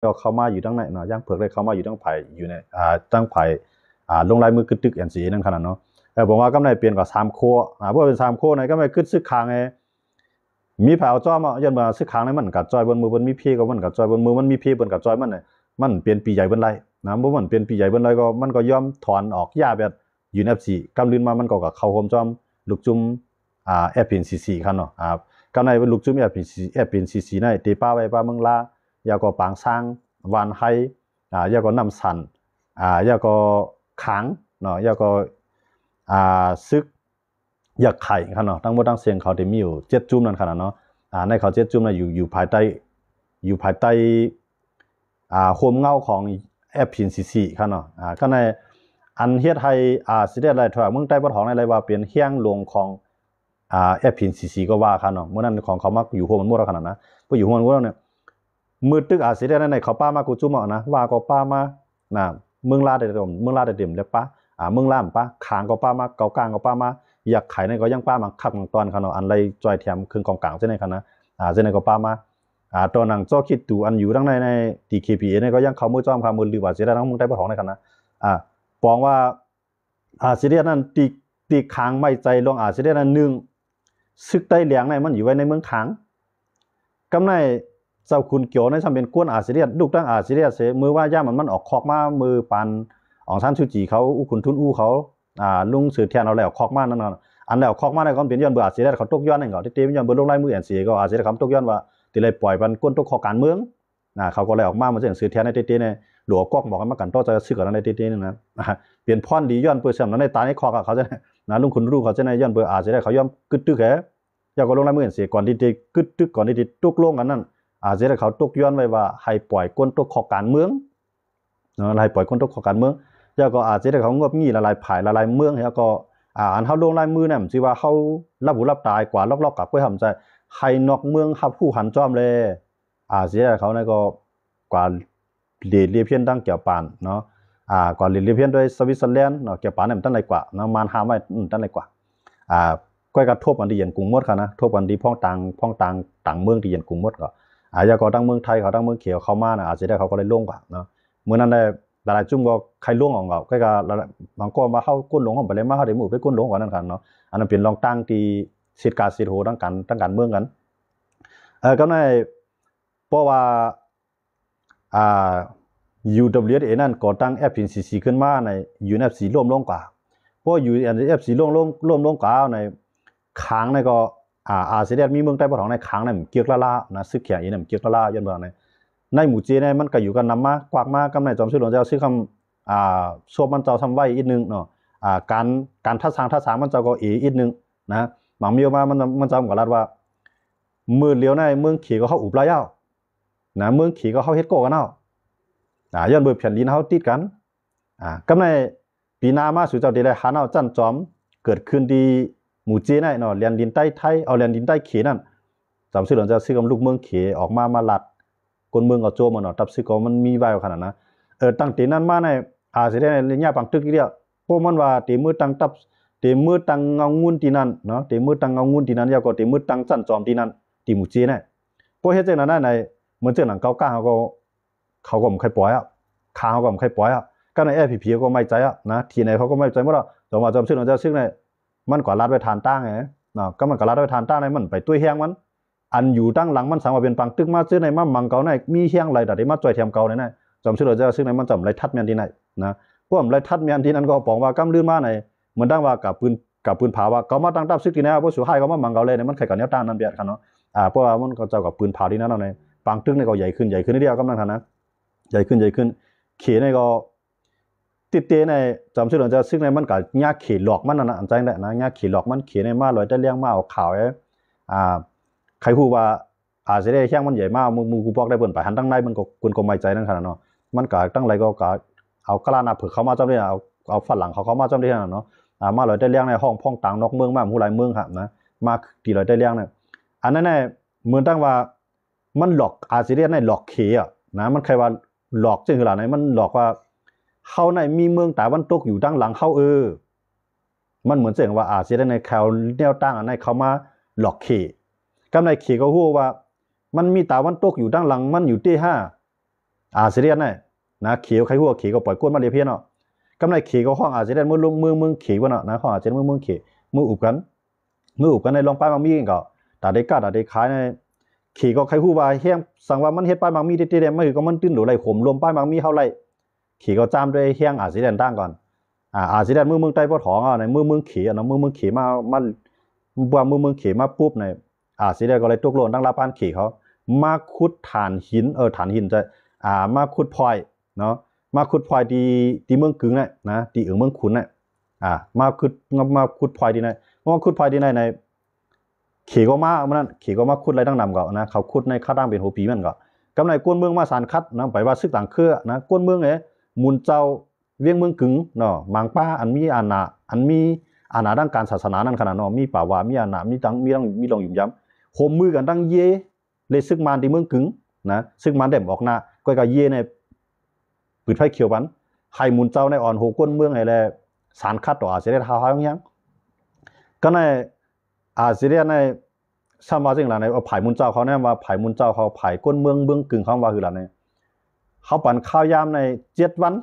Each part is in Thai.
ก็เข้ามาอยู่ตั้งไหนเนาะย่างเผือกได้เข้ามาอยู่ตั้งไผ่อยู่ในตั้งไผ่ลงลายมือกึดตึกอย่างสีนั่นขนาดเนาะผมว่ากำไรเปลี่ยนกับ3 โคเพราะเป็น3 โคในก็ไม่กึดซึกคางไงมีแผลจ้อมายันมาซึกคางในมันกัดจอยบนมือบนมีเพียก็มันกัดจอยบนมือมันมีเพียบนกัดจอยมันเนี่ยมันเปลี่ยนปีใหญ่บนไรนะเมื่อมันเปลี่ยนปีใหญ่บนไรก็มันก็ย่อมถอนออกยาแบบอยู่ใน F4 กำลืนมามันก็กับเข้าโฮมจอมลูกจุ่มFPNCC ครับเนาะกำไรลูกจุ่ม FPNCC ในตีป้าไว้ป้าเมืองลายาก็ปางสร้างวันไฮยาก็นำสันยาก็ขังเนาะยาก็ซึกอยากไข่ครับเนาะตั้งหมดตั้งเสียงเขาได้มีอยู่7 จุ่มนั่นขนาดเนาะในเขา7 จุ่มน่ะอยู่ภายใต้โคมเงาของ FPNCC ครับเนาะก็ในอันเฮ็ดให้สิได้อะไรถ้าเมืองใต้บ่ท้องอะไรว่าเป็นเฮียงหลวงของFPNCC ก็ว่าครับเนาะเมื่อนั้นของเขามักอยู่โฮมมันหมดแล้วขนาดนะบ่อยู่โฮมมันหมดแล้วเนี่ยมือตึกสิได้ในเขาป้ามากูจุ่มเอานะว่าก็ป้ามานะเมืองลาได้เมืองลาได้เต็มแล้วป้าเมืองล่ามป้าขางก็ป้ามาเกากลางก็ป้ามาอยากไข่ในก็ยังป้ามาขับตอนเขาเนาะอันไรจอยแถมครึ่งกองกลางเส้นในครับนะเส้นในก็ป้ามาตอนนั้นจ้อคิดดูอันอยู่ทั้งใน TKPA เนี่ยก็ยังเขามือจ้อมเขามือหรือว่าสิได้ทั้งเมืองใต้บ่ท้องในครับนะปองว่าสิได้นั้นตีขางไม่ใจลงสิได้นั้น1ซึกใต้เหลียงในมันอยู่ไว้ในเมืองขางกำในเจ้าคุณเกี่ยวในทำเป็นก้นสิได้ลูกตั้งสิได้เสมือว่าย่ามันออกคอกมามือปันอองซันชูจีเขาอุคุณทุนอู้เขาลุงสือแทนเอาแล้วคอกมานั่นอันแล้วคอกมาได้ก็เป็นย้อนเบื่อสิได้เขาตกย้อนนั่นก็ที่เต็มย้อนเบื่อลงลายมือสิก็สิได้คำตกย้อนว่าติเลยปล่อยปันก้นตกคอการเมืองเขาก็เลยออกมามันจะสือแทนในเต้ๆเนี่ยหลวงกอกบอกกันมากันต่อจะซื้อกันในเต้ๆนึงนะเปลี่ยนพ่อนดีย้อนเปิดเสริมนั้นในตาในคอกเขาจะลุงคุณรู้เขาจะในย้อนเบื่อสิได้เขาย้อมกึดตึกแหยาก็ลงลายมือสิก่อนที่จะกึดตึกก่อนที่จะตกลงกันนั่นสิได้เขาตกย้อนไว้ว่าให้ปล่อยก้นตกคอการเมืองให้ปล่อยก้นตกคอการเมืองยาก็สิได้เขางบงี้ละลายผายละลายเมืองแล้วก็อันเขาลงลายมือเนี่ยสิว่าเขารับหูรับตายกว่าลอกๆกับเพื่อทำใจให้นอกเมืองฮับผู้หันจอมเลยสิได้เขาเนี่ยก็กว่าเรียเพี้ยนตั้งเกี่ยวปานเนาะก่อนเรียเพี้ยนด้วยสวิตเซอร์แลนด์เนาะเกี่ยวปานเนี่ยตั้งไรกว่าเนาะมันหาไม่ตั้งไรกว่าก้อยกระทบอันดีอย่างกรุงมดค่ะนะทบอันดีพ่องต่างเมืองที่อย่างกรุงมดก็ยาก็ตั้งเมืองไทยเขาตั้งเมืองเขียวเข้ามานะสิได้เขาก็เลยล่วงกว่าเนาะเมื่อนั้นได้หลายจุ่มก็ใครล่วงของเขาก็บางก็มาเข้าก้นหลงของไปเลยมาเขาได้หมู่ไปก้นหลงกว่านั้นกันเนาะอันนั้นเป็นรองตั้งที่สิทธิ์การสิทธิ์โหตั้งการเมืองกันก็ในเพราะว่าUWSA นั่นก่อตั้ง FPNCC ขึ้นมาใน UNFC ร่วมลงกว่าเพราะ UNFC ร่วมลงกว่าในค้างในก็สิได้มีเมืองใต้บ่ท้องในค้างในเกียกละนะซึกแข็งอีนั่นเกียกละย้อนบ่ในหมู่เจในมันก็อยู่กันนำมากวากมากำในจอมชื่อหลวงเจ้าชื่อคำโซมันเจ้าทำไว้อีกนึงเนาะการทัดสางมันเจ้าก็อีกนึงนะหมังมีมามันเจ้าก็รัดว่ามือเลี้ยวในเมืองขี่ก็เข้าอุบลายาวนะเมืองขี่ก็เข้าเฮ็ดโกกันเนาะย้อนเบิดแผ่นดินเฮาติดกันกำในปีหน้ามาสู่เจ้าได้หาเนาจั่นจอมเกิดขึ้นดีหมู่เจในเนาะแลนดินใต้ไทยเอาแลนดินใต้เขนั่นจำชื่อหลวงเจ้าชื่อคำลูกเมืองเขออกมาลัดคนเมืองก็โจมเนาะตับซื้อก็มันมีไว้ขนาดนะตั้งแต่นั้นมาในสิได้ในญาปังตึกเดียวพวกมันว่าตีมือตั้งตับตีมือตั้งเงางุ่นที่นั่นเนาะตีมือตั้งเงางุ่นที่นั่นยาก็ตีมือตั้งจั่นจอมที่นั่นที่หมู่เจในพวกเฮ็ดจังนั้นในเหมือนเจ้าหนังเก่าๆเขาก็ไม่ค่อยปล่อยข่าวก็ไม่ค่อยปล่อยก็ใน FPP ก็ไม่ใจนะทีไหนเขาก็ไม่ใจหมดแต่ว่าจำชื่อหลวงเจ้าซึ่งในมันก็ลัดไว้ทานตั้งไงเนาะก็มันก็ลัดไว้ทานตั้งในมันไปตุ้ยแห้งมันอันอยู่ตั้งหลังมันสามารถเป็นปังตึกมาซื้อในมั่มังเก่าในมีเฮียงไรแต่ได้มาจ่อยเทียมเก่าในนั้นจำชื่อเราจะซื้อในมันจำไรทัดเมียนที่ไหนนะพวกไรทัดเมียนที่นั้นก็บอกว่ากำลื่นมาในเหมือนตั้งว่ากับปืนเผาว่าเขามาตั้งตับซึกที่ไหนพวกสุดท้ายเขามามังเก่าเลยในมันใครกับเนี้ยตั้งนั่นเบียดกันเนาะเพราะว่ามันก็เจ้ากับปืนเผาที่นั้นเอาในปังตึกในก็ใหญ่ขึ้นนิดเดียวกำลังทันนะใหญ่ขึ้นเขในก็ติดเตในจำชื่อเราจะซึ่งในมันกับยาเขหลอกมันนะอันใจได้นะยาเขหลอกมันเขในมาลอยได้เลี้ยงมาเอาข่าวใครพูดว่าสิได้แข้งมันใหญ่มากมือกูบอกได้เปิ่นไปหันตั้งในมันก็คุณก็ไม่ใจนั่นขนาดเนาะมันก็ตั้งไรก็เอากล้าหน้าเผือกเขามาจำได้เอาฝรั่งเขามาจำได้เนาะมาลอยได้เลี้ยงในห้องพ่องต่างนอกเมืองมาผู้หลายเมืองครับนะมาที่ลอยได้เลี้ยงเนี่ยอันนั้นเนี่ยเหมือนตั้งว่ามันหลอกสิได้ในหลอกเขนะมันใครว่าหลอกจึงขนาดไหนมันหลอกว่าเขาในมีเมืองตะวันตกอยู่ด้านหลังเขามันเหมือนเสียงว่าสิได้ในแคลแนวตั้งอันในเขามาหลอกเขกำในเขก็ฮู้ว่ามันมีตะวันตกอยู่ด้านหลังมันอยู่ที่ อาเซียนเนี่ยนะเขียวใครหัวเขียวก็ปล่อยก้นมาเรียเพี้ยนเนาะกำไรเขียวก็ห้องอาเซียนมือลงมือเขียวเนาะนะห้องอาเซียนมือเขียวมืออุบกันในลองป้ายบางมีกันก็แต่ได้กล้าแต่ได้ขายในขี่ก็ใครหูว่าเฮียงสั่งว่ามันเฮ็ดป้ายบางมีเด็ดๆไม่ก็มันตื้นหรือไรขมรวมป้ายบางมีเท่าไรขี่ก็จามด้วยเฮียงอาเซียนตั้งก่อนอาเซียนมือใต้ปอถองอ่ะในมือขี่นะมือขี่มาว่ามือขี่มาปุ๊บในอาเซียนก็เลยตกลงตั้งรับปานขี่เขามาขุดฐานหินฐานหินจะมาขุดพลอยเนาะมาขุดพลอยที่เมืองกึ่งเนี่ยนะที่เมืองขุนเนี่ยมาขุดพลอยที่ไหนมาขุดพลอยที่ไหนในขี่ก็มามันนั่นขี่ก็มาขุดอะไรตั้งนำก็นะเขาขุดในข้าตั้งเป็นหัวปีมันก็กำไรก้นเมืองมาสารคัดนะไปว่าซึกต่างเครือนะก้นเมืองเนี่ยมุนเจ้าเวียงเมืองกึ่งเนาะมังป้าอันมีอาณาด้านการศาสนานั่นขนาดเนาะมีป่าวามีอาณามีตังมีลองยุ่มย้ำโฮมมือกันตั้งเย่เลยซึกมันที่เมืองกึ่งนะซึกมันเด่มออกหน้าก็กับเย่ในปืนไฟเขียวบันไข่มุนเจ้าในอ่อนโหก้นเมืองไอ้แหละสารคัดต่ออาเซียนท้ายังก็ในอาเซียนในซ้ำว่าจริงหล่ะในเอาไผ่มุนเจ้าเขาเนี่ยว่าไผ่มุนเจ้าเขาไผ่ก้นเมืองเบื้องกึ่งเขาว่าคือหล่ะในเขาปั่นข้าวยามใน7 วัน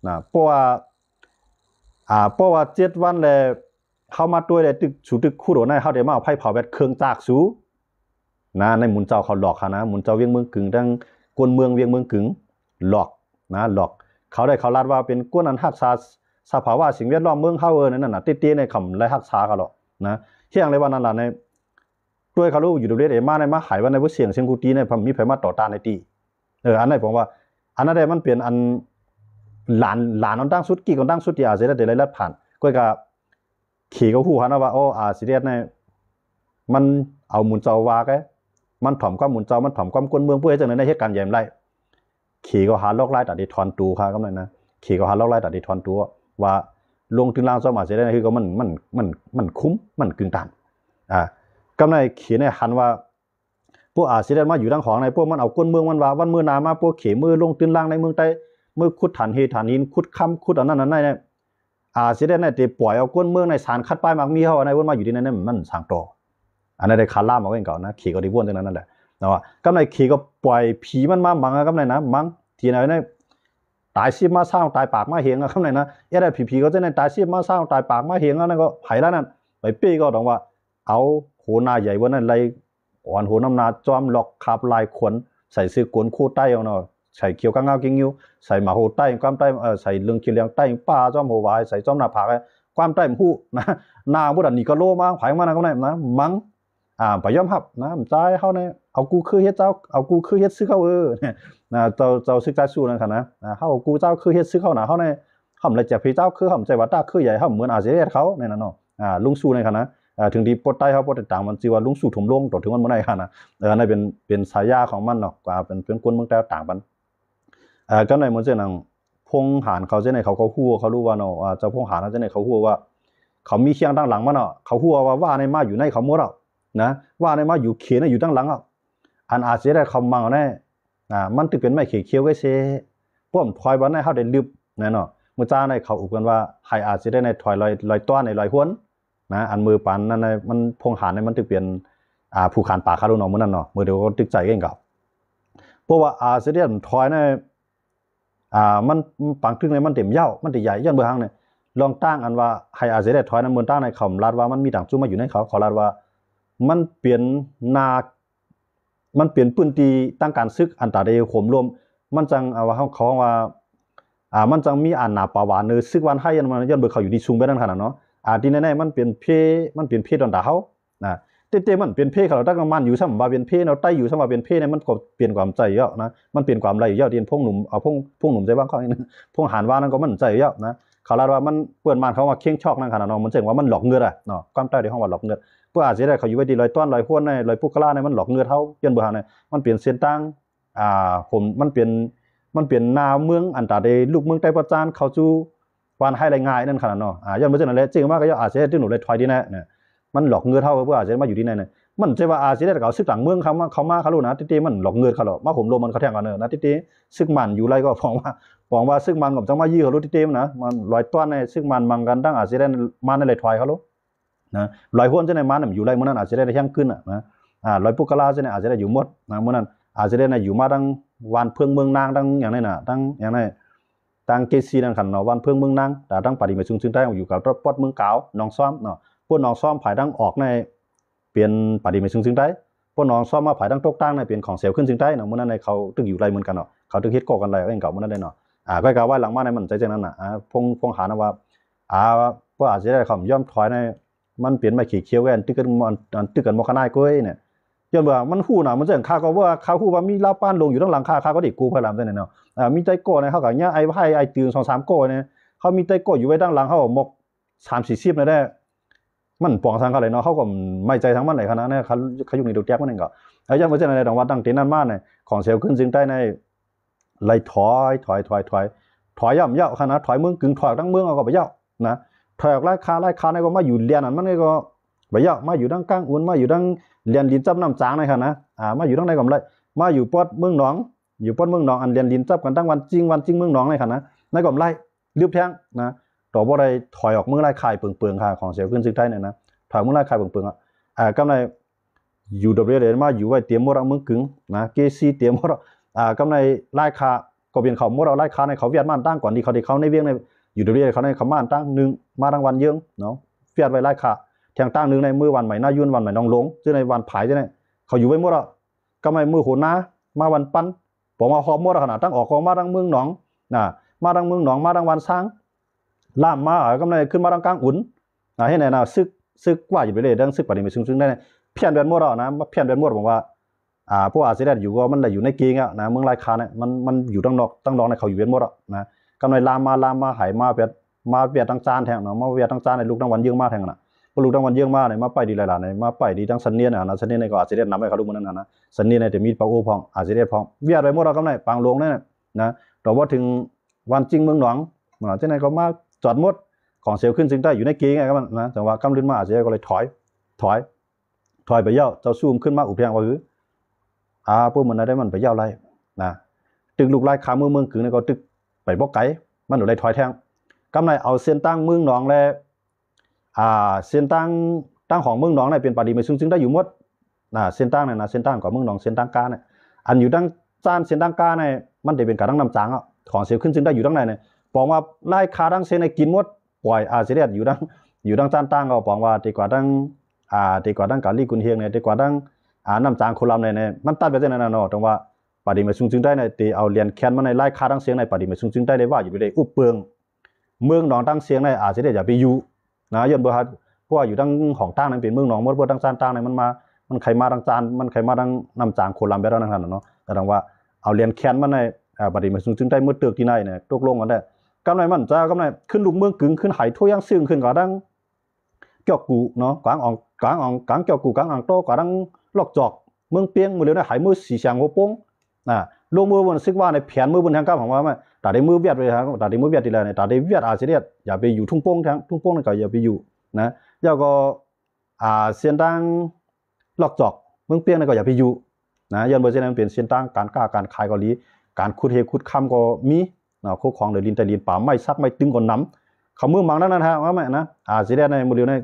นะเพราะว่า7 วันเลยเข้ามาด้วยเลยตึกสูตึกคู่โดนในเขาเดี๋ยวมาเอาไผ่เผาแบบเครื่องจากสูนะในมุนเจ้าเขาหลอกค่ะนะมุนเจ้าเวียงเมืองกึ่งดังก้นเมืองเวียงเมืองกึ่งหลอกนะหลอกเขาได้เขาลาดว่าเป็นก้นอันรักษาสภาวะสิ่งแวดล้อมเมืองเฮานั่นน่ะติดๆในคำไรรักษาเขาหรอกนะเที่ยงเลยว่านั่นล่ะในด้วยเขารู้อยู่ดูเรื่อยๆมาในมาหายว่าในว่าเสียงกูตีในมีไผมาต่อต้านในตีอันไหนผมว่าอันนั้นได้มันเปลี่ยนอันหลานอันตั้งสุดกี่คนตั้งสุดที่อาเซียนได้รัดผ่านก็กับขี่เขาคู่ฮะนะว่าโอ้อาเซียนเนี่ยมันเอาหมุนเจ้าว่าแกมันถ่อมความหมุนเจ้ามันถ่อมความก้นเมืองเพื่อให้จังในเหตุการณ์ใหญ่ไรขี่ก็หาลอกไล่ตัดดิทอนตูค่ะก็นั่นนะขี่ก็หาลอกไล่ตัดดิทอนตูว่าลงถึงล่างซ้อมอาเซียนคือก็มันคุ้มมันกึ่งตันกำไรเขียนในหันว่าพวกอาเซียนมาอยู่ดังของในพวกมันเอาก้นเมืองมันว่าวันมือนามาพวกเขมือลงตื่นล่างในเมืองใต้มือขุดฐานเฮฐานหินขุดคำขุดอันนั้นเนี่ยอาเซียนเนี่ยจะปล่อยเอาก้นเมืองในสารคัดป้ายมักมีเขาในวันมาอยู่ที่นั่นมันสั่งต่ออันนั้นได้คาล่ามาเองก่อนนะขี่ก็ได้บ้วนตรงนั้นนั่นแหละนะว่ากำไรขี่ก็ปล่อยผีมันมาบังกำไรนะมังทีไหนเนี่ยตายซีมาสร้างตายปากมาเหียงกำไรนะไอ้ได้ผีก็จะในตายซีมาสร้างตายปากมาเหียงนั่นก็หายแล้วนั่นไปปี้ก็ต้องว่าเอาโหนาใหญ่วันนั้นไรอ่อนโหน้ำนาจอมหลอกขับลายขวนใส่ซื้อกวนคู่ใต้เอาเนาะใส่เขียวก้างเงากิ้งยิ้วใส่หมาโหใต้ความใต้ใส่เรื่องเขียวเลี้ยงใต้ป้าจอมโหวายใส่จอมหน้าผากความใต้หูนะนาบุดันนี่ก็โลมาไผ่มานะก็ได้นะมังไปยอมรับนะใจเขาเนี่ยเอากูคือเฮ็ดเจ้าเอากูคือเฮ็ดซื้อเขาเนี่ยนะเจ้าซึกใจสู้นั่นค่ะนะเขากูเจ้าคือเฮ็ดซื้อเขานะเขาเนี่ยเขาเลยจะพี่เจ้าคือเขาใจว่าตาคือใหญ่เขาเหมือนอาเซียนเขาเนี่ยนะเนาะลุงสู้ในค่ะนะถึงดีปดใต้เขาปดต่างมันจีว่าลุงสู่ถมลงต่อถึงมันบ่ได้ค่ะนะนั่นเป็นสายาของมันเนาะกว่าเป็นคนเมืองแต่ต่างกันก็ในมันเจ้านังพงหานเขาเจ้าในเขาฮู้เขารู้ว่าเนาะเจ้าพงหานเขาเจ้าในเขาฮู้ว่าเขามีเคียงด้านหลังมันเนาะเขาฮู้ว่าในมาอยู่ในเขาหมดอ่ะนะว่าในมาอยู่เขียนอยู่ด้านหลังอ่ะอันอาเซียนได้เขามังแน่มันตึกเป็นไม่เขียวเขียวไว้เซป้อมถอยวันในเขาได้ลึบแน่เนาะเมื่อจ้าในเขาอุบกันว่าให้อาเซียนได้ในถอยลอยต้อนในลอยห้วนนะอันมือปันนั่นในมันพงหานในมันตึกเปลี่ยนผู้ขานป่าคารุนอมื้อนั้นเนาะมื้อเดียวก็ตึกใจเองกับเพราะว่าอาเซียนถอยในมันปังตึกในมันเต็มเย้ามันติใหญ่ย้อนเบื้องหางเนี่ยลองตั้งอันว่าให้อาเซียนถอยนั้นเมืองตั้งในเขาลาดว่ามันมีต่างจุ่มมาอยู่ในเขาลาดว่ามันเปลี่ยนนามันเปลี่ยนพื้นที่ตั้งการซึกอันตาได้ข่มรวมมันจังว่าเขาว่ามันจังมีอันหนาปาวานเนอซึกวันให้ยันมันย้อนเบิ่งเขาอยู่ที่สูงไปนั่นขนาดเนาะที่แน่ๆมันเปลี่ยนเพดอนตาเฮานะเต้ๆมันเปลี่ยนเพเขาตั้งมันอยู่ซ้ํว่าเป็นเพเนาะใต้อยู่ซ้ํว่าเป็นเพเนี่ยมันก็เปลี่ยนความใจเยอะนะมันเปลี่ยนความไรเยอะที่พงหนุ่มเอาพงหนุ่มใจบ้างเขานี่พงหานว่านั่นก็มันใจเยอะนะเขาลาดว่ามันเปิ้นมันเขาว่าเคียงชอกนั่นขนาดเนาะมันเจ๋งว่ามันหลอกเงินอ่ะเนาะความใต้ในห้องว่าหลอกเงินเพื่ออาจจะได้เขาอยู่ไว้ดีลอยต้อนลอยห้วนในลอยปุกลาในมันหลอกเงินเฮายันบ่หาในมันเปลี่ยนเส้นตั้งผมมันเปลี่ยนนาเมืองอันตาได้ลูกเมืองใต้ประจานเขาจูวันให้รายงานนั่นขนาดเนาะย้อนบ่จังนั้นแหละจริงมากก็อาจจะที่หนูเลยถอยดีแน่เนี่ยมันหลอกเงินเฮาเพื่ออาจจะมาอยู่ที่ไหนเนี่ยมันใช่ว่าอาจจะได้เขาซึกต่างเมืองเขามาเขารู้นะติๆมันหลอกเงินเขาหรอกมาผมโลมันเขาแทงกันเนอะนะติๆซึกมันอยู่ไรก็ฟ้องว่าซึกมันกับจังมายี่เขารู้ติๆนะมันลอยต้อนในซึกมันมังกันตั้งอาจจะได้มาในเลยถอยเขารู้นะลอยห้วนจะในมันอยู่ไรมื้อนั้นอาจจะได้แห้งขึ้นนะลอยปุกกะลาจะในอาจจะได้อยู่หมดนะมื้อนั้นอาจจะได้อยู่มาตั้ง วันเพื่องเมืองนางดังอย่างนี้น่ะดังอย่างนี้ดังเกซีนั่นขันเนาะวันเพื่องเมืองนางแต่ดังปฏิมาซึ่งได้อยู่กับรถปอดเมืองเก่าน้องซ้อมเนาะพวกน้องซ้อมผายดังออกในเปลี่ยนปฏิมาซึ่งได้พวกน้องซ้อมมาผายดังตกตั้งในเปลี่ยนของเสียวขึ้นซึ่งได้เนาะเมื่อนั้นในเขาตึกอยู่ไรเหมือนกันเนาะเขาตึกเฮ็ดก่อกันไรเองเก่าเมื่อนั้นได้เนาะก็กล่าวว่าหลังมาในมันใจจังนั้นน่ะพงหานะว่าพวกอาจจะได้คำย่อมถอยในมันเปลี่ยนมาขี่เคี้ยวกันตึกกันมอคานายก้อยเนี่ยย้อนว่ามันหู้น่ะมันจะข้าก็ว่าข้าหู้ว่ามีลาป้านลงอยู่ทั้งหลังข้าก็ได้กูพยายามได้เนาะมีใจโก้ในเขากับเนี่ยไอ้ตื่น2-3โก้เนี่ยเขามีใจโก้อยู่ไว้ด้านหลังเขาหมก3-40เนี่ยได้มันปองทางเขาเลยเนาะเขาก็ไม่ใจทั้งมันไหนขนาดนั้นเขาอยู่ในดูแจ๊กมันเองก็ยังไม่ใช่ในดังว่าตั้งตีนั่นมากเนี่ยของเซลขึ้นจึงได้ในไล่ถอยย่ำเยาขนาดถอยเมืองกึ่งถอยทั้งเมืองเอาก็ไปเยานะถอยออกไล่คาในก็มาอยู่เรียนนั่นมันก็ไปเยามาอยู่ดังกลางอุ่นมาอยู่ดังเรียนลินจับน้ำจางในขณะมาอยู่ดังในก็ไรมาอยู่ปอดเมืองหนองอยู่ปอดเมืองหนองอันเรียนลินจับกันตั้งวันจริงเมืองหนองในขณะในก็ไรรีบแทงนะต่อบ่ได้ถอยออกเมืองไล่คายเปิงค่ะของเซลขึ้นซึ่งได้เนี่ยนะถอยเมืองไล่คายเปิงก็ในอยู่ดับเบิลเดมาอยู่ไว้เตรียมมรดกเมืองกึ่งนะเกซีเตรียมมรดกก็ในไล่คาก็เป็นเขามรดกไล่คาในเขาเวียดมันตั้งก่อนที่เขาได้เข้าในเวียงในอยู่ดับเบิลเขาในเขาม่านตั้งหนึ่งมาทั้งวันเยื้องเนาะเวียดไว้ไล่คาแทงตั้งหนึ่งในมือวันใหม่หน้ายุ่นวันใหม่น้องหลงซึ่งในวันผายใช่ไหมเขาอยู่ไว้มรดกก็ไม่มือโหน้ามาวันปั้นผมมาหอบมรดกขนาดตั้งออกของมาทั้งเมืองหนองนะมาทั้งเมืองหนองมาทั้งวันช้างล่ามมาก็ในขึ้นมาทั้งกลางอุ่นให้ไหนนะซึกว่าอยู่ไปเลยดังซึกปฏิมาซึ่งได้เพี้ยนเดือนมรดกนะเพี้ยนเดือนมรดกผมว่าพวกอาเซียนอยู่ก็มันได้อยู่ในเกงอ่ะนะเมืองไรคาเนี่ยมันอยู่ตั้งนอกในเขาอยู่เวียนหมดอ่ะนะกำไรลามมาหายมาเวียดตั้งจานแทงเนาะมาเวียดตั้งจานในลูกตั้งวันเยื่อมาแทงน่ะพอลูกตั้งวันเยื่อมาเนี่ยมาไปดีหลายๆเนี่ยมาไปดีตั้งสันเนียนนะสันเนียนในก็อาเซียนนำให้เขาดูมันนั่นนะสันเนียนในแต่มีปะโอพองอาเซียนพองเวียดไปหมดเรากำไรปางลงเนี่ยนะแต่ว่าถึงวันจริงเมืองหนองเจ้าไหนก็มาจอดหมดของเซลขึ้นจึงได้อยู่ในเกงไงก็มันนะแต่ว่ากำลิ้นมาอาเซียนก็เลยถอยไปเย่าเจ้าซูมขึ้นมาอุเพียงว่าคือพวกมันได้มันไปเย่าไรนะตึกลูกไล่ขาเมืองกึ่งนี่ก็ตึกไปบอกไก่มันอยู่ไรถอยแทงกำไรเอาเส้นตั้งเมืองหนองและเส้นตั้งของเมืองหนองเนี่ยเป็นปฏิมาซึ่งได้อยู่หมดเส้นตั้งเนี่ยนะเส้นตั้งของเมืองหนองเส้นตั้งกาเนี่ยอันอยู่ตั้งจานเส้นตั้งกาเนี่ยมันจะเป็นการตั้งนำจางอ่ะของเสียขึ้นซึ่งได้อยู่ตั้งไหนเนี่ยบอกว่าไล่ขาตั้งเส้นในกินหมดปล่อยเสียอยู่ตั้งจานตั้งก็บอกว่าดีกว่าตั้งการลีกุนเฮียงเนี่ยดีกว่าตั้งน้ำจางโคลัมเนี่ยมันตัดไปได้นั่นเนาะตรงว่าปฏิมาซึ่งได้ในตีเอาเรียนแคนมาในไล่ขาตั้งเสียงในปฏิมาซึ่งได้ว่าอยู่ไปเลยอุบเปืองเมืองหนองตั้งเสียงในเสียอย่าไปอยู่นะย้อนบ่ฮัดเพราะว่าอยู่ตั้งของตั้งนั้นเป็นเมืองหนองมดบ่ตั้งจานตั้งในมันใครมาตั้งจานมันใครมาตั้งน้ำจางโคลัมไปแล้วนั่นเนาะแต่ตรงว่าเอาเรียนแคนมาในปฏิมาซึ่งได้มืดตึกที่ไหนเนี่ยตกลงกันได้กำไรมันจะกำไรขึ้นลูกเมืองกึ่งขึ้นไหทั่วยังซึ่งขึ้นก็ดังเกี่ยวกูเนาะกลางเกี่ยวกูกลางอ่างโตก็ดังลอกจอกเมืองเปียงมือเดียวได้หายมือสีเสียงหัวโป้งลงมือบนซึกว่าในแผนมือบนทางก้าวของว่าไม่แต่ได้มือเวียดเลยครับแต่ได้มือเวียดทีไรเนี่ยแต่ได้เวียดอาเซียนอย่าไปอยู่ทุ่งโป้งนั่นก็อย่าไปอยู่นะแล้วก็เสียนดังลอกจอกเมืองเปียงนั่นก็อย่าไปอยู่นะย้อนไปเช่นนั้นเป็นเสียนดังการกล้าการขายเกาหลีการขุดเหขุดคำก็มีคู่ของเดือดลินแต่ลินป่าไม่ซักไม่ตึงก่อนน้ำเขามือมังนั่นฮะว่าไหมนะเสียในมือเดียวใ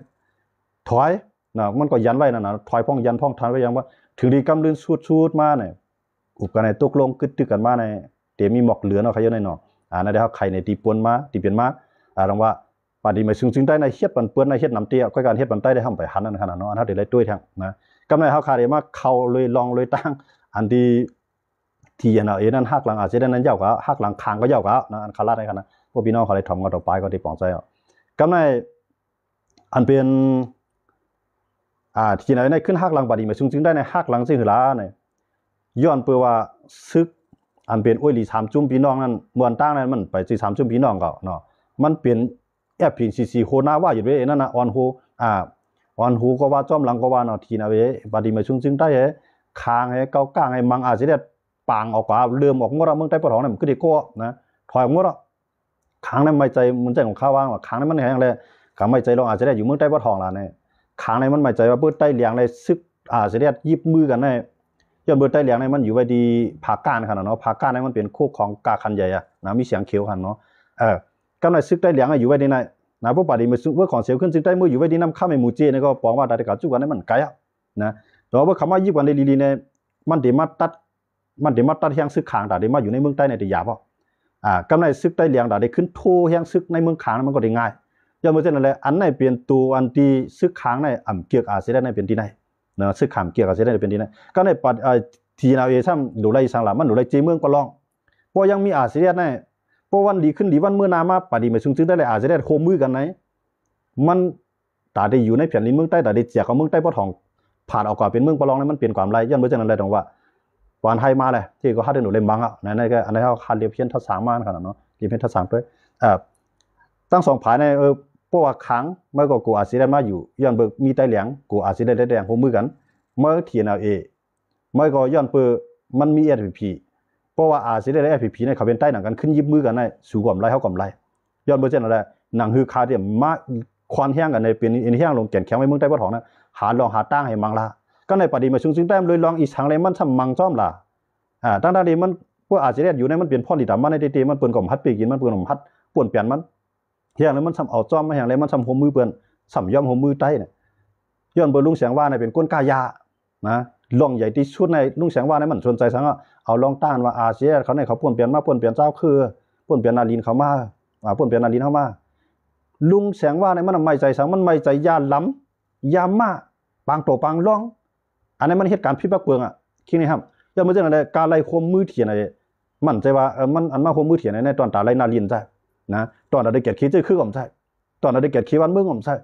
นถอยมันก็ยันไว้นะถอยพ่องยันพ่องทันไว้ยังว่าถึงดีกำลืนสูดมาเนี่ยอุปกันในตกลงกึดตึกกันมาในเดี๋ยวมีหมอกเหลือเนาะใครเยอะในเนาะนั่นเดี๋ยวใครในตีปนมาตีเปลี่ยนมาลองว่าปฏิมาซึ่งได้ในเฮ็ดปันเปื้อนในเฮ็ดน้ำเตี้ยก็การเฮ็ดปันใต้ได้ทำไปหันนั่นขนาดเนาะอันนั้นเดี๋ยวได้ด้วยทางนะกำไรเขาขาดเลยมาเขาเลยลองเลยตั้งอันที่อันนั้นหักหลังอาจจะนั้นยาวกว่าหักหลังคางก็ยาวกว่านะอันขาลาดในขนาดพวกพี่น้องเขาเลยทำกันต่อไปก็ที่ปองใจเอากำไรอันเป็นที่ไหนในขึ้นหักหลังปฏิมาซึ่งได้ในหักหลังสิ่งหือล้าเนี่ยย้อนเปื่อว่าซึกอันเป็นอ้วยหลี3จุ่มพี่น้องนั้นมวนตั้งนั้นมันไปสิ3จุ่มพี่น้องก็เนาะมันเป็นแอบพินซีโคนาว่าอยู่ด้วยนั่นน่ะออนฮูก็ว่าจอมหลังก็ว่าเนาะทีนะเว้ปฏิมาซึ่งได้คางให้เก้าก้างให้มังอาจจะได้ปางออกกว่าเลื่อมออกงดเมืองใต้ปะทองเนี่ยมันก็ได้ก็นะถอยงดคางนั้นไม่ใจมันใจของข้าว่างว่าคางนั้นมันแห้งเลยขาไม่ใจลองอาจจะได้อยู่เมืองใต้ปะทองล่ะเนี่ยคางนั้นมันไม่ใจว่าเปิดใต้เลียงเลยซึกอาจจะได้ยิบมือกันเนี่ยย้อนเปิดใต้เลียงเนี่ยมันอยู่ไว้ดีผาก้านขนาดเนาะผาก้านเนี่ยมันเป็นคู่ของกาคันใหญ่อะนะมีเสียงเขียวขันเนาะกำไรซึกใต้เลียงอยู่ไว้ดีในนะพวกปฏิมาซึ่งเมื่อของเสียวขึ้นซึกใต้มืออยู่ไว้ดีน้ำข้ามไอ้หมูเจเนี่ยก็ปองว่าได้กับจุกันเนี่ยมันไกลอะนะแต่ว่าคำว่ายิบกันในลีเนี่ยมันเดี๋ยวมาตัด มันเดี๋ยวมาตัดแห้งซึกขางแต่เดี๋ยวมาอยู่ในเมืองใต้ในติยาเพราะกำไรซึกใต้เลียงแต่เดี๋ยวขึ้นโทแห้งซึกในเมืองขางมันก็ได้ง่ายย้อนมาเช่นนั้นแหละอันไหนเปลี่ยนตัวอันที่ซึกขางในอ่ำเกียกอาเซียนในเป็นที่ไหนเนาะซึกขางเกียกอาเซียนในเป็นที่ไหนก็ในปัดทีนาเอซัมดูไรสังหลามันดูไรเจเมืองก็ลองเพราะยังมีอาเซียนในเพราะวันดีขึ้นดีวันเมื่อนามาปฏิมาซึ่งได้เลยอาเซียนโคมือกันไหนมันแต่ได้อยู่ในแผ่นดินเมืองใต้แต่ได้เจียกับเมืองใต้ปะทองผ่านออกก่อนเป็นเมืองปะลองนั้นมันเปลี่ยนความไรย้อนมาเช่นนั้นเลยตรงว่าวันไทยมาเลยที่ก็ฮัดได้หนูเล่มบังอ่ะนั่นก็อันนี้เขาคันเรียบเพี้ยนทัศน์มาขนาดเนาะเรียบเพี้ยนทัศน์ด้วยตั้งสองผายในเพราะว่าครั้งเมื่อก็กูอาจจะได้มาอยู่ย้อนเบิกมีไตเหลียงกูอาจจะได้แดงพวกมือกันเมื่อเทียนเอาเมื่อก็ย้อนเปิดมันมี FPP เพราะว่าอาจจะได้ FPP ในเขาเป็นใต้หนังกันขึ้นยิบมือกันในสู่กล่อมไรเขากล่อมไรย้อนเบอร์เจนอะไรหนังฮือคาเดียมมาควันแห้งกันในเป็นอินแห้งลงแก่นแข็งไว้เมืองใต้ปะทองนะหาลองหาตั้งให้มังละก็ในปฏิมาซึ่งแต้มเลยลองอีสังเลยมันทำมังจ้อมละตั้งแต่นี้มันพวกอาจจะได้อยู่ในมันเปลี่ยนพ่อดีดำมันในเตมันเปิ่นกล่อมฮัดปีกินมันเปิ่นกล่อมฮัดป่วนเปลี่ยนมันแห้งแล้วมันทำเอาจ้อมมาแห้งแล้วมันทำหัวมือเปิ่นสัมย่อมหัวมือใต้เนี่ยย้อนเบอร์ลุงแสงว่าในเป็นก้นกายานะลองใหญ่ที่สุดในลุงแสงว่าในมันสนใจสังเอาลองต้านว่าอาเซียเขาในเขาป่วนเปลี่ยนมาป่วนเปลี่ยนเจ้าคือป่วนเปลี่ยนนาลินเขามาป่วนเปลี่ยนนาลินเขามาลุงแสงว่าในมันไม่ใจสังมันไม่ใจยาล้ำยามาปางโตปางล่องอันนี้มันเหตุการณ์พิบักเบืองคิดนี่ครับย้อนมาจากอะไรการไล่ความมือเถียนอะไรมันใจว่ามันอันมาความมือเถียนในตอนตาไล่นาลินใช่นะตอนเราได้เกียรติขี้เจ้าคือก่อมใช่ตอนเราได้เกียรติขี้วันเมืองก่อมใช่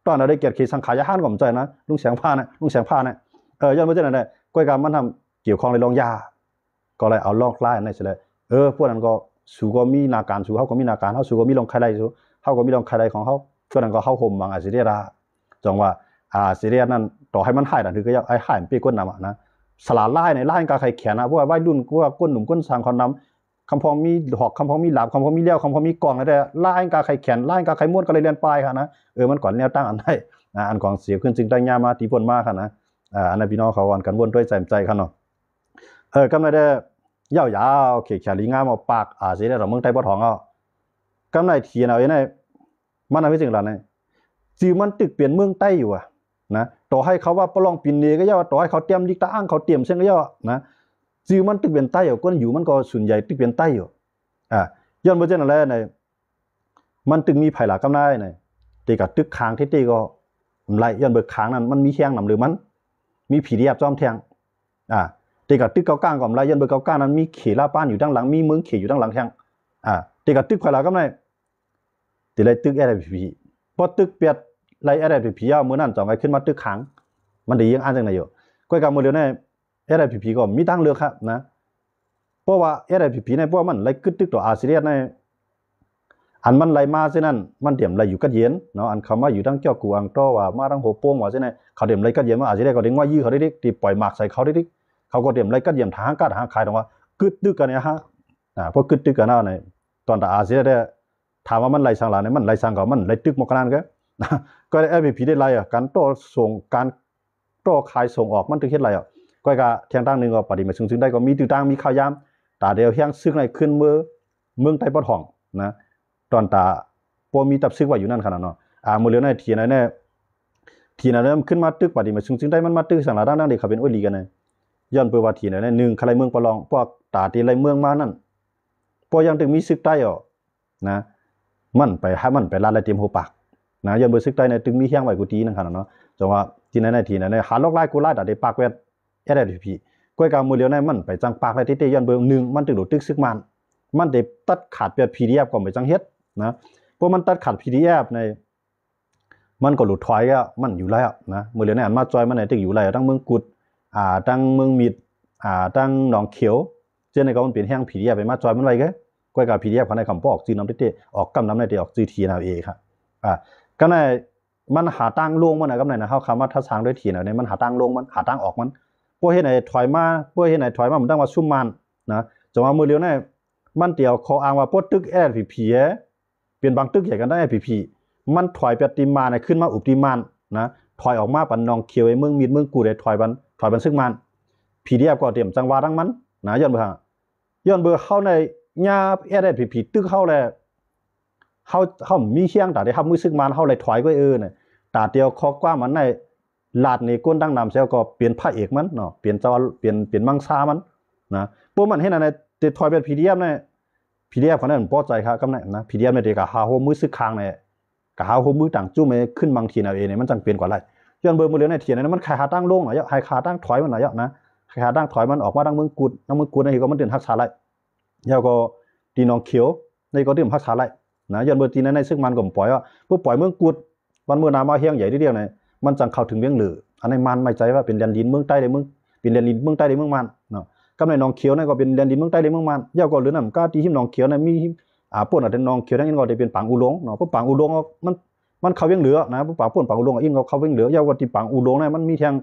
ตอนเราได้เกียรติขี้สังขายาห้านก่อมใจนะลุงแสงผ้านะลุงแสงผ้านะย้อนมาจากอะไรก้อยการมันทำเกี่ยวข้องในรองยาก็เลยเอาลอกไล่ในเสร็จพวกนั้นก็สู่ก็มีนาการสู่เขาก็มีนาการเขาสู่ก็มีลองใครได้สู่เขาก็มีลองใครได้ของเขาพวกนั้นก็เข้าห่มบางอาเซียราจังว่าอาเซียนั่นต่อให้มันหายแต่ถือก็ยังไอ้หายปีก้นนำนะสลาไล่ในไล่กาใครแขนนะเพราะว่าวัยรุ่นว่าก้นหนุ่มก้นสางคนนำคำพองมีหอกคำพองมีหลาบคำพองมีเลี้ยวคำพองมีกองอะไรไล่กาใครแขนไล่กาใครม้วนก็เลยเรียนปลายค่ะนะมันก่อนแนวตั้งอันได้อันก่อนเสียขึ้นจึงได้ยามาตีปนมากค่ะนะอันนั้นพี่น้องเขาวันกันวนด้วยใจค่ะเนาะก็ไม่ได้ยาวๆเขียนลีงามเอาปากเสียได้เราเมืองไทยปะทองก็ไม่เทียนเอาไอ้นี่มันอะไรจริงหรอเนี่ยจีมันตึกเปลี่ยนเมืองใต้อยู่นะต่อให้เขาว่าปลองปินเนก็ย่อต่อให้เขาเตรียมดิกตาอ้างเขาเตรียมเส้นก็ย่อนะจีมันตึกเปลี่ยนใต้อยู่ก็อยู่มันก็ส่วนใหญ่ตึกเปลี่ยนใต้อยู่ย้อนมาเช่นอะไรเนี่ยมันตึกมีไผ่หลากำได้เนี่ยตีกับตึกค้างที่ตีก็ไรย้อนเบิกค้างนั้นมันมีแข้งหนำหรือมันมีผีเรียบจ้อมแทงตีกับตึกเก้าก้างก่อนไรย้อนเบิกเก้าก้างนั้นมีเขล่าป้านอยู่ด้านหลังมีเมืองเขอยู่ด้านหลังแทงตีกับตึกไผ่หลากำได้ตีไรตึกอะไรผีพอตึกเปียดไรอะไรผีเอามือนั่นจ่องไอ้ขึ้นมาตึกขังมันดียังอ่านจังไหนอยู่ก้อยกำมือเดียวเนี่ยอะไรผีก็มีตั้งเลือกครับนะเพราะว่าอะไรผีเนี่ยเพราะมันไรกึดตึกต่ออาเซียนเนี่ยอันมันไรมาเช่นนั้นมันเดี่ยมไรอยู่กัดเย็นเนาะอันเขามาอยู่ทั้งเจ้ากูอังโตว่ามาทั้งหัวโป้งว่าเช่นนั้นเขาเดี่ยมไรกัดเย็นมาอาเซียนก็เด้งว่ายี่เขาได้ดิตีปล่อยหมากใส่เขาได้ดิเขาก็เดี่ยมไรกัดเย็นทางกัดทางขายตรงว่ากึดตึกกันเนี่ยฮะเพราะกึดตึกกันเนี่ยตอนแต่อาเซียนเนี่ยถามว่ามันไรสังหลานเนี่ยมันไรสังก็มันไรตึกมกนันก็ได้FPPได้ไรการโต้ส่งการโต้ขายส่งออกมันถึงเฮ็ดไรก็กะเทียงตั้งนึงก็ปฏิมาซึ่งได้ก็มีตึกตั้งมีข้าวยามตาเดียวแห้งซึ่งในขึ้นเมืองไต้ปะทองนะตอนตาพอมีตับซึกไว้อยู่นั่นขนาดเนาะมื้อเหลือในทีนั้นเนี่ยทีนั้นขึ้นมาตึกปฏิมาซึ่งได้มันมาตึกสังหลาดังๆได้เขาเป็นอ้อยลีกันนะย้อนเปิดว่าทีนั้น1ใครเมืองปะลองพวกตาตีไรเมืองมานั่นพอยังถึงมีซึกใต้นะมันไปให้มันไปลาดไรเตรียมหัวปากนะยันเบอร์ซึกใต้ในตึงมีแห้งไว้กูตีนั่นขนาดเนาะจังว่าที่ไหนทีนั้นหาลอกไล่กูไล่แต่ได้ปากเวทFPPก้อยกามือเดียวในมันไปจังปากไรที่ยันเบอร์1มันตึกดูตึกซึกมันได้ตัดขาดเปีย PDF ก็ไปจังเฮ็ดนะเพราะมันตัดขาด PDF ในมันก็หลุดถอยก็มันอยู่แล้วนะมือเดียวในอันมาจอยมันในตึกอยู่แล้วทั้งเมืองกุดทั้งเมืองมิดทั้งหนองเขียวเจ้าในก็มันเปลี่ยนแห้ง PDF ไปมาจอยมันไว้ก็ก้อยกา PDF เขาในคำออกชื่อน้ำที่ออกกำน้ำในที่ออกชื่อทีนาเอครับก็ในมันหาตั้งลงมันนะก็ในนะเขาคำว่าทัศน์ด้วยทีนะเนี่ยมันหาตั้งลงมันหาตั้งออกมันพวกเฮ็ดไหนถอยมาพวกเฮ็ดไหนถอยมามันต้องว่าซุ่มมันนะจังว่ามือเดียวเนี่ยมันเตียวเขาอ้างว่าพวกตึกFPPเปลี่ยนบางตึกใหญ่กันได้FPPมันถอยปฏิมาเนี่ยขึ้นมาอุปติมันนะถอยออกมาปันนองเขียวไอ้เมืองมีดเมืองกูได้ถอยบันซึ่งมัน PDF ก็เตรียมจังหวะทั้งมันนะย้อนเบอร์เข้าในญาFPPตึกเข้าแล้วเขามีเชียงแต่ได้ทำมือซึกมันเขาเลยถอยก็เนี่ยตาเดียวคอกว้างมันในลาดในก้นดังนำเซลก็เปลี่ยนพระเอกมันเนาะเปลี่ยนเจ้าเปลี่ยนมังซามัน นะพวกมันเห็นอะไรแต่ถอยเป็น PDF เนี่ย PDF คนนั้นพอใจครับกำไรนะ PDF เนี่ยเด็กก็หาหัวมือซึกค้างเนี่ยก็หาหัวมือต่างจุ่มไปขึ้นบางทีเอาเองเนี่ยมันจังเปลี่ยนกว่าไรย้อนเบอร์มือเลี้ยงในเทียนนั้นมันใครหาตั้งลงหน่อยใครหาตั้งถอยมันหน่อยนะใครหาตั้งถอยมันออกมาตั้งเมืองกุดตั้งเมืองกุดในที่ก็มันเดินหักษาไรแล้วก็ตีน้องเขียวในก็เดินหักษาไรนะย้อนเบอร์ตีในซึ่งมันก็ปล่อยว่าผู้ปล่อยเมืองกุดวันเมื่อนามาเฮียงใหญ่ทีเดียวเนี่ยมันจังเข้าถึงเลี้ยงหรืออันนี้มันไม่ใจว่าเป็นแดนดินเมืองใต้เลยเมืองเป็นแดนดินเมืองใต้เลยเมืองมันเนาะกำในน้องเขียวนั่นก็เป็นแดนดินเมืองใต้เลยเมืองมันยาวก็หรือนั่นก็ที่หิมน้องเขียวนั่นมีป่นอาจจะน้องเขียวนั่นก็ได้เป็นปังอุลงเนาะเพราะปังอุลงมันเขาเวียงเหลือนะผู้ป่าป่นปังอุลงอิงเขาเวียงเหลือยาวก็ที่ปังอุลงนั่นมันมีทาง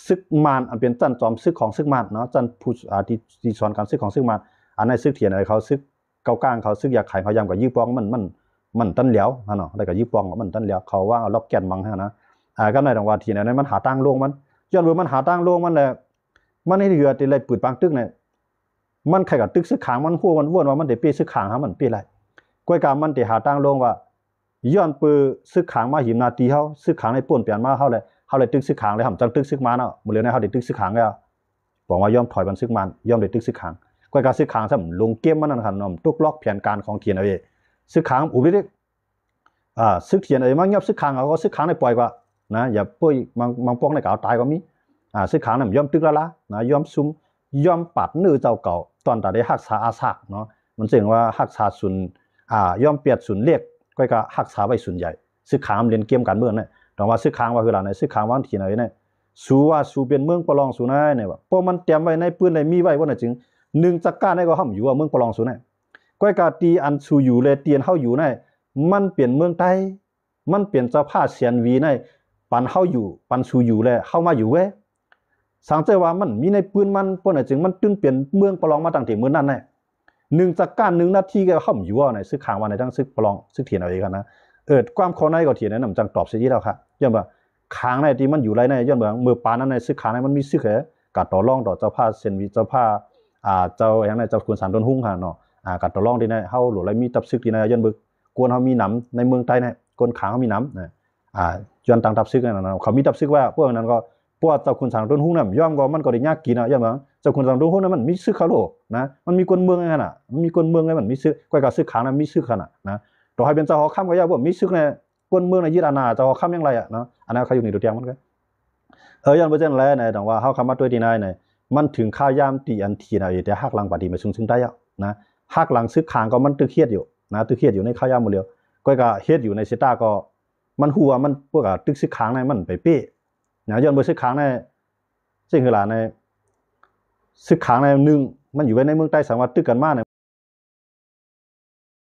ซึกมานอันเป็นจันจอมซึกของซึกมานเนาะจันผู้ที่สอนการซึกของซึกมานอันในซึกเถียนอะไรเขาซึกเก้าก้างเขาซึกอยากขายเขายำกับยี่ปองมันตั้นเหลียวเนาะได้กับยี่ปองมันตั้นเหลียวเขาว่าเอาล็อกแกนมังนะก็ในตรงว่าทีนั้นมันหาตั้งโลงมันย้อนเบอร์มันหาตั้งโลงมันแหละมันให้เหลือที่ไรปืดปังตึกเนี่ยมันใครกับตึกซึกขางมันหัวมันวนว่ามันเดี๋ยวปีซึกขางฮะมันปีไรก้อยกามันเดี๋ยวหาตั้งโลงว่าย้อนปืนซึกขางมาหิมนาตีเขาซึกขางในป่นเปลี่ยนมาเขาเลยตึกซึกขางเลยทำจังตึกซึกมาเนาะมือเลี้ยงเขาเดี๋ยวตึกซึกขางแล้วบอกว่าย่อมถอยมันซึกมันย่อมเดี๋ยวตึกซึกขางก้อยกาซึกขางซะลงเกมมันนั่นขันนอมตุกล็อกแผนการของเทียนเอาเองซึกขางอุบิเหตุซึกเทียนเอามันยับซึกขางเขาก็ซึกขางในปล่อยกว่านะอย่าป่วยบางป้องในเก่าตายก็มีซึกขางนั่นย่อมตึกละนะย่อมซุ่มย่อมปัดเนื้อเจ้าเก่าตอนแต่ได้หักษาอาศักเนาะมันจึงว่าหักษาศูนย์ย่อมเปียดศูนย์เรียกก็หักษาไว้ศูนย์ใหญ่ซึกขางเรียนเกมการเมืองเนี่ยแต่ว่าซึกขางว่าคืออะไรซึกขางว่าทีไหนเนี่ยสู้ว่าสู้เป็นเมืองปลองสู้ได้เนี่ยว่าเพราะมันเตรียมไว้ในปืนในมีไว้ว่าจึงหนึ่งจักรการได้ก็ห้ามอยู่ว่าเมืองปลองสู้เนี่ยก็ตีอันสู้อยู่เลยเตียนเข้าอยู่เนี่ยมันเปลี่ยนเมืองใต้มันเปลี่ยนเจ้าผ้าเสียนวีในปันเข้าอยู่ปันสู้อยู่เลยเข้ามาอยู่เว้สังเกตว่ามันมีในปืนมันเพราะไหนจึงมันตึ้งเปลี่ยนเมืองปลองมาตั้งแต่เมื่อนั้นเนี่ยหนึ่งจักรการ1 นาทีก็ห้ามอยู่ว่าในซึกขางว่าในทั้งซึกปลองซึกเถียนเอาเองกันนะความคอในก็เถียนในนำจังตอบเสียที่แล้วครับย้อนว่าขางในที่มันอยู่ไรในย้อนว่าเมื่อปานนั้นในซึกขางในมันมีซึกเหรกัดต่อรองต่อเจ้าผ้าเซนวีเจ้าผ้าเจ้าอย่างในเจ้าคุณสารต้นหุ้งค่ะเนาะกัดต่อรองที่ในเฮาหรือไรมีตับซึกที่ในย้อนบึกกวนเฮามีหนำในเมืองใต้ในกวนขางเฮามีหนำนะย้อนต่างตับซึกนั่นเขามีตับซึกว่าพวกนั้นก็พวกเจ้าคุณสารต้นหุ้งนั่นย่อมก็มันก็ได้ยากกินย้อนว่าเจ้าคุณสารต้นหุ้งนั้นมันมีซึกเขาโลนะมันมีกวนเมืองไงน่ะมันมีกวนเมืองไงมันมีซึกก้อยกับซึกขางนั้นมีซึกขนาดนะต่อให้เป็นเจ้าหอค่ำก็ย่าว่ามีซึกในกวนเมืองในยึดอาณาเจ้าหอค่ำยังไรอ่ะเนาะอันนั้นเขาอยู่ในตัวเตียงมันก็ย้อนไปเช่นไรในแต่ว่าเขาคำว่าตัวที่นายในมันถึงข้าวยามตีอันทีนะแต่หักหลังปฏิมาซึ่งได้นะหักหลังซึกขางก็มันตึกเครียดอยู่นะตึกเครียดอยู่ในข้าวยามหมดเลยก้อยกับเฮ็ดอยู่ในเซต้าก็มันหัวมันพวกตึกซึกขางในมันไปเป๊ะนะย้อนไปซึกขางในสิ่งคือหลานในซึกขางในหนึ่งมันอยู่ไว้ในเมืองใต้สามารถตึกกันมากเนี่ย